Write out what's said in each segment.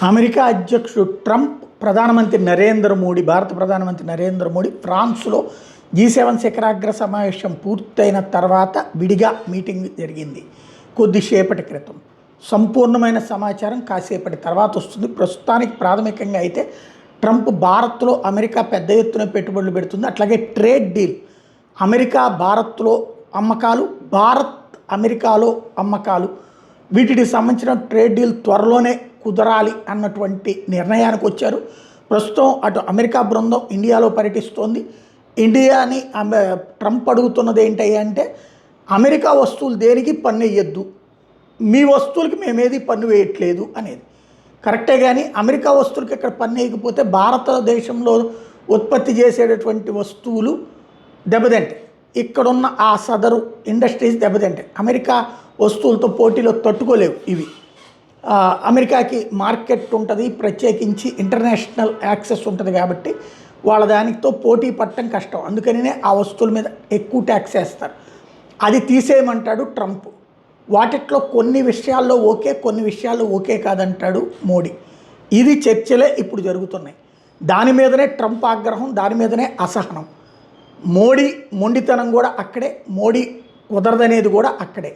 America అధ్యక్షుడు Trump, ప్రధానమంత్రి నరేంద్ర మోడీ, భారత ప్రధానమంత్రి నరేంద్ర మోడీ ఫ్రాన్స్లో G7 శిఖరాగ్ర సమావేశం పూర్తయిన తర్వాత విడిగా మీటింగ్ జరిగింది. కొద్దిసేపటి క్రితం సంపూర్ణమైన సమాచారం కాసేపటి తర్వాత వస్తుంది. ప్రస్తుతానికి ప్రాథమికంగా అయితే ట్రంప్ భారత్లో అమెరికా పెద్ద ఎత్తున పెట్టుబడులు పెడుతుంది. అట్లాగే ట్రేడ్ డీల్, అమెరికా భారత్లో అమ్మకాలు, భారత్ అమెరికాలో అమ్మకాలు, వీటికి సంబంధించిన ట్రేడ్ డీల్ త్వరలోనే కుదరాలి అన్నటువంటి నిర్ణయానికి వచ్చారు. ప్రస్తుతం అటు అమెరికా బృందం ఇండియాలో పర్యటిస్తోంది. ఇండియాని ట్రంప్ అడుగుతున్నది ఏంటి అంటే, అమెరికా వస్తువులు దేనికి పన్ను వేయద్దు, మీ వస్తువులకి మేమేది పన్ను వేయట్లేదు అనేది కరెక్టే. కానీ అమెరికా వస్తువులకి ఇక్కడ పన్ను వేయకపోతే భారతదేశంలో ఉత్పత్తి చేసేటటువంటి వస్తువులు దెబ్బతింటాయి. ఇక్కడున్న ఆ సదరు ఇండస్ట్రీస్ దెబ్బతింటాయి. అమెరికా వస్తువులతో పోటీలో తట్టుకోలేవు ఇవి. అమెరికాకి మార్కెట్ ఉంటుంది, ప్రత్యేకించి ఇంటర్నేషనల్ యాక్సెస్ ఉంటుంది కాబట్టి వాళ్ళ దానితో పోటీ పట్టడం కష్టం. అందుకనే ఆ వస్తువుల మీద ఎక్కువ ట్యాక్స్ వేస్తారు. అది తీసేయమంటాడు ట్రంప్. వాటిట్లో కొన్ని విషయాల్లో ఓకే, కొన్ని విషయాల్లో ఓకే కాదంటాడు మోడీ. ఇది చర్చలే ఇప్పుడు జరుగుతున్నాయి. దాని మీదనే ట్రంప్ ఆగ్రహం, దాని మీదనే అసహనం. మోడీ మొండితనం కూడా అక్కడే, మోడీ కుదరదనేది కూడా అక్కడే.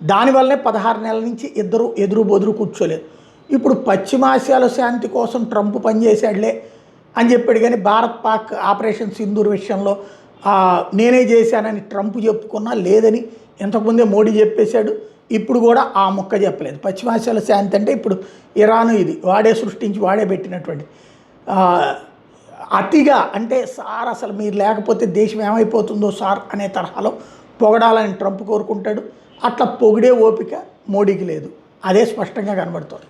దానివల్లనే 16 నెలల నుంచి ఇద్దరు ఎదురు బొదురు కూర్చోలేదు. ఇప్పుడు పశ్చిమాసియాలో శాంతి కోసం ట్రంప్ పనిచేశాడులే అని చెప్పాడు. కానీ భారత్ పాక్ ఆపరేషన్ సింధూర్ విషయంలో నేనే చేశానని ట్రంప్ చెప్పుకున్నా లేదని ఇంతకుముందే మోడీ చెప్పేశాడు. ఇప్పుడు కూడా ఆ ముక్క చెప్పలేదు. పశ్చిమాసియాలో శాంతి అంటే ఇప్పుడు ఇరాను, ఇది వాడే సృష్టించి వాడే పెట్టినటువంటి అతిగా, అంటే సార్ అసలు మీరు లేకపోతే దేశం ఏమైపోతుందో సార్ అనే తరహాలో పొగడాలని ట్రంప్ కోరుకుంటాడు. అట్లా పొగిడే ఓపిక మోడీకి లేదు. అదే స్పష్టంగా కనబడుతుంది.